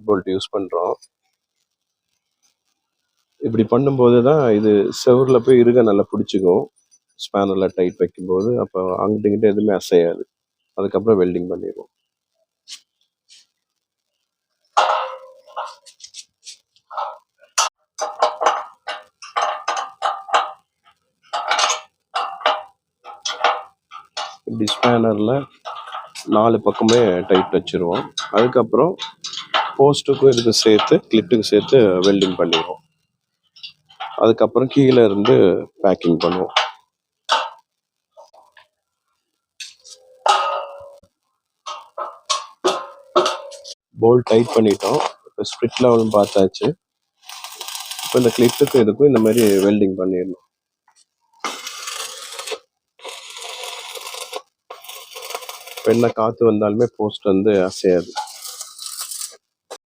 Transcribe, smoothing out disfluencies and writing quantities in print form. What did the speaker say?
Nut bolt use பண்ணுறோம். இப்படி பண்ணும்போது தான் இது செவரில் போய் இருக நல்லா பிடிச்சிக்கும். ஸ்பேனரில் டைட் வைக்கும்போது அப்போ அங்கிட்ட இங்கிட்ட எதுவுமே அசையாது. அதுக்கப்புறம் வெல்டிங் பண்ணிடுவோம். இப்படி ஸ்பேனரில் 4 பக்கமே டைட் வச்சுருவோம். அதுக்கப்புறம் போஸ்ட்டுக்கும் இதுக்கு சேர்த்து கிளிட்டுக்கு சேர்த்து வெல்டிங் பண்ணிடுவோம். அதுக்கப்புறம் கீழே இருந்து பேக்கிங் பண்ணுவோம். போல்ட் டைட் பண்ணிட்டோம். இப்போ ஸ்பிரிட் லெவலும் பார்த்தாச்சு. இப்போ இந்த கிளிட்டுக்கும் இதுக்கும் இந்த மாதிரி வெல்டிங் பண்ணிடணும். இப்போ என்ன காற்று வந்தாலுமே போஸ்ட் வந்து அசையாது.